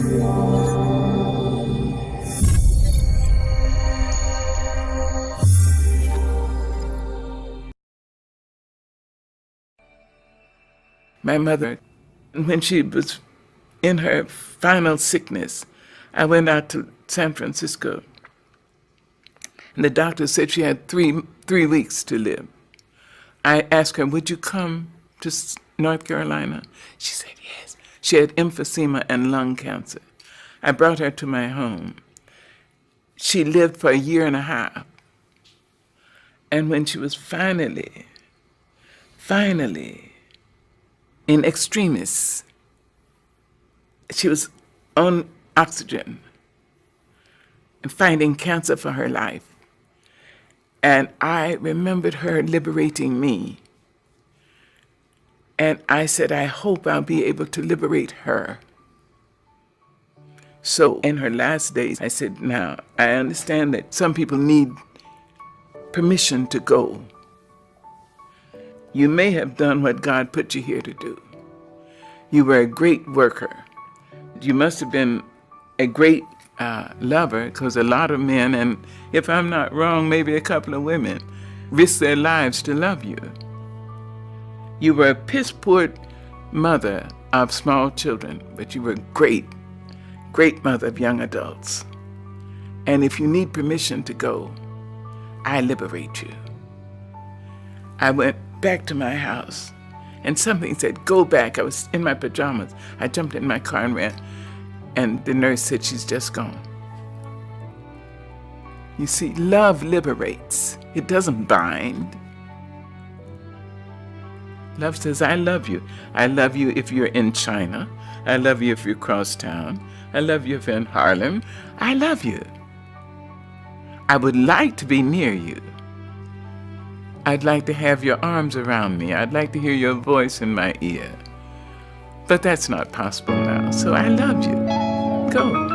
My mother, when she was in her final sickness, I went out to San Francisco, and the doctor said she had three weeks to live. I asked her, would you come to North Carolina? She said yes. She had emphysema and lung cancer. I brought her to my home. She lived for a year and a half. And when she was finally in extremis, she was on oxygen and fighting cancer for her life. And I remembered her liberating me. And I said, I hope I'll be able to liberate her. So in her last days, I said, now, I understand that some people need permission to go. You may have done what God put you here to do. You were a great worker. You must have been a great lover, because a lot of men, and if I'm not wrong, maybe a couple of women, risk their lives to love you. You were a piss-poor mother of small children, but you were a great mother of young adults. And if you need permission to go, I liberate you. I went back to my house, and something said, go back. I was in my pajamas. I jumped in my car and ran, and the nurse said, she's just gone. You see, love liberates. It doesn't bind. Love says, I love you. I love you if you're in China. I love you if you're across town. I love you if you're in Harlem. I love you. I would like to be near you. I'd like to have your arms around me. I'd like to hear your voice in my ear. But that's not possible now, so I love you. Go.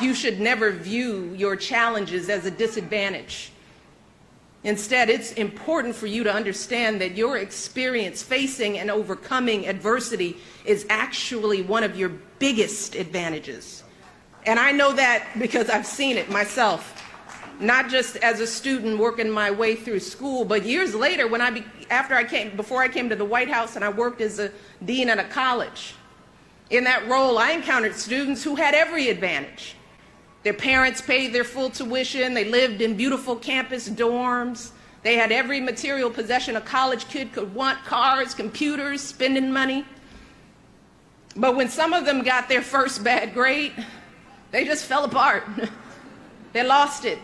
You should never view your challenges as a disadvantage. Instead, it's important for you to understand that your experience facing and overcoming adversity is actually one of your biggest advantages. And I know that because I've seen it myself, not just as a student working my way through school, but years later before I came to the White House and I worked as a dean at a college. In that role, I encountered students who had every advantage. Their parents paid their full tuition. They lived in beautiful campus dorms. They had every material possession a college kid could want: cars, computers, spending money. But when some of them got their first bad grade, they just fell apart. They lost it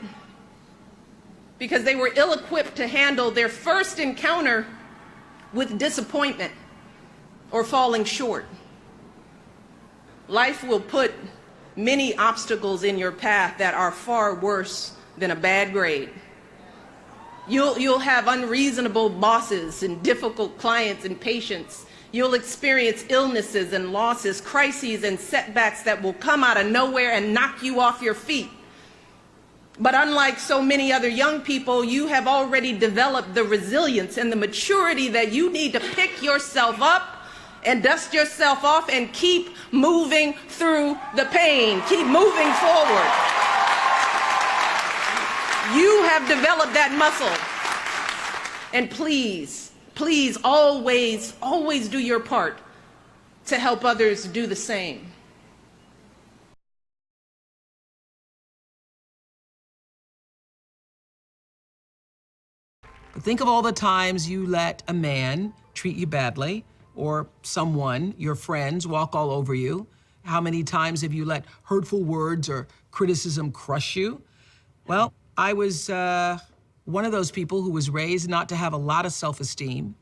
because they were ill-equipped to handle their first encounter with disappointment or falling short. Life will put many obstacles in your path that are far worse than a bad grade. You'll have unreasonable bosses and difficult clients and patients. You'll experience illnesses and losses, crises and setbacks that will come out of nowhere and knock you off your feet. But unlike so many other young people, you have already developed the resilience and the maturity that you need to pick yourself up and dust yourself off and keep moving through the pain. Keep moving forward. You have developed that muscle. And please, please always do your part to help others do the same. But think of all the times you let a man treat you badly, or someone, your friends, walk all over you. How many times have you let hurtful words or criticism crush you? Well, I was one of those people who was raised not to have a lot of self-esteem.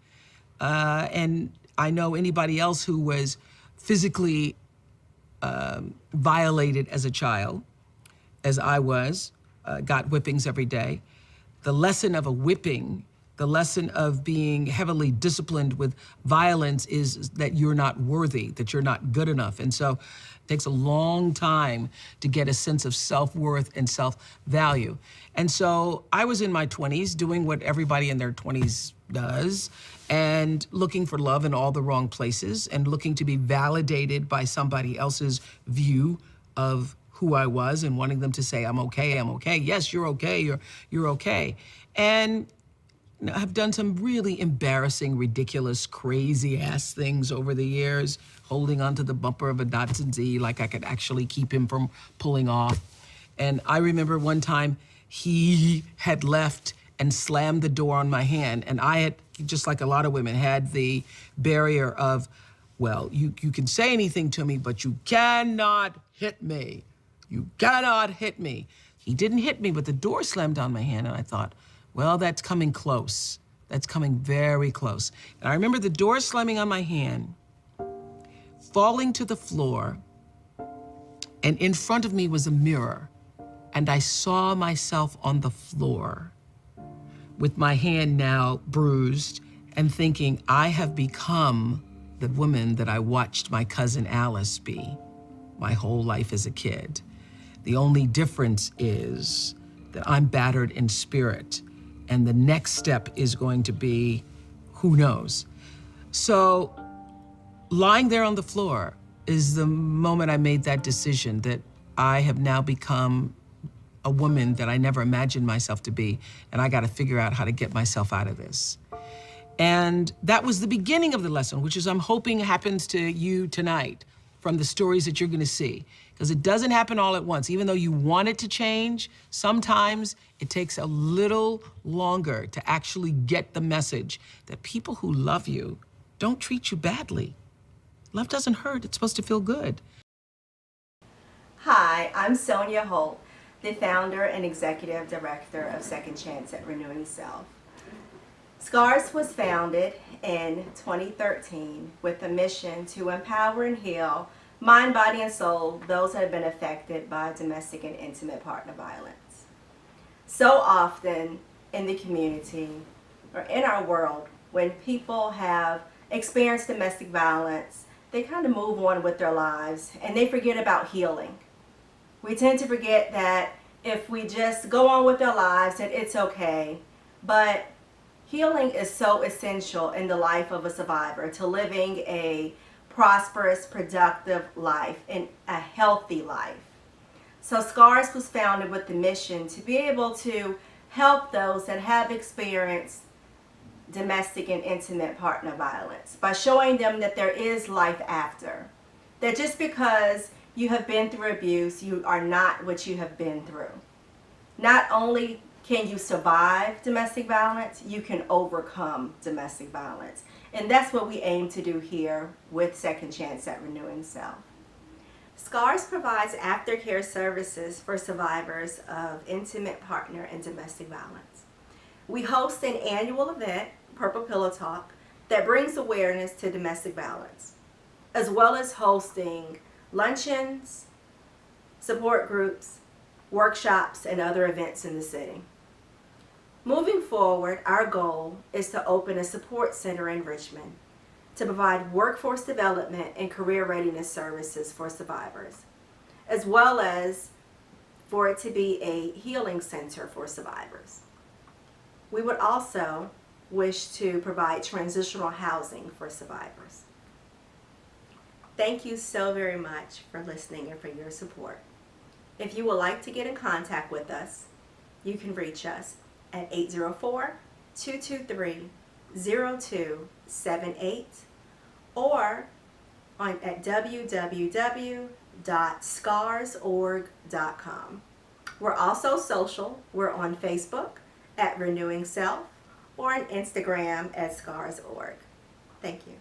And I know anybody else who was physically violated as a child, as I was, got whippings every day. The lesson of a whipping, the lesson of being heavily disciplined with violence is that you're not worthy, that you're not good enough. And so it takes a long time to get a sense of self-worth and self-value. And so I was in my 20s doing what everybody in their 20s does, and looking for love in all the wrong places, and looking to be validated by somebody else's view of who I was, and wanting them to say, I'm okay, yes, you're okay, you're okay. And I've done some really embarrassing, ridiculous, crazy-ass things over the years, holding onto the bumper of a Datsun Z like I could actually keep him from pulling off. And I remember one time he had left and slammed the door on my hand, and I had, just like a lot of women, had the barrier of, well, you can say anything to me, but you cannot hit me. You cannot hit me. He didn't hit me, but the door slammed on my hand, and I thought, well, that's coming close. That's coming very close. And I remember the door slamming on my hand, falling to the floor, and in front of me was a mirror, and I saw myself on the floor with my hand now bruised, and thinking, I have become the woman that I watched my cousin Alice be my whole life as a kid. The only difference is that I'm battered in spirit, and the next step is going to be, who knows? So lying there on the floor is the moment I made that decision that I have now become a woman that I never imagined myself to be, and I gotta figure out how to get myself out of this. And that was the beginning of the lesson, which is I'm hoping happens to you tonight from the stories that you're gonna see. Because it doesn't happen all at once. Even though you want it to change, sometimes it takes a little longer to actually get the message that people who love you don't treat you badly. Love doesn't hurt, it's supposed to feel good. Hi, I'm Sonja Holt, the founder and executive director of Second Chance at Renewing Self. SCARS was founded in 2013 with a mission to empower and heal mind, body, and soul those that have been affected by domestic and intimate partner violence. So often in the community or in our world, when people have experienced domestic violence, they kind of move on with their lives and they forget about healing. We tend to forget that if we just go on with our lives, that it's okay. But healing is so essential in the life of a survivor to living a prosperous, productive life and a healthy life. So SCARS was founded with the mission to be able to help those that have experienced domestic and intimate partner violence by showing them that there is life after. That just because you have been through abuse, you are not what you have been through. Not only can you survive domestic violence, you can overcome domestic violence. And that's what we aim to do here with Second Chance at Renewing Self. SCARS provides aftercare services for survivors of intimate partner and domestic violence. We host an annual event, Purple Pillow Talk, that brings awareness to domestic violence, as well as hosting luncheons, support groups, workshops, and other events in the city. Moving forward, our goal is to open a support center in Richmond to provide workforce development and career readiness services for survivors, as well as for it to be a healing center for survivors. We would also wish to provide transitional housing for survivors. Thank you so very much for listening and for your support. If you would like to get in contact with us, you can reach us at 804-223-0278 or at www.scarsorg.com. We're also social. We're on Facebook at Renewing Self, or on Instagram at SCARS.org. Thank you.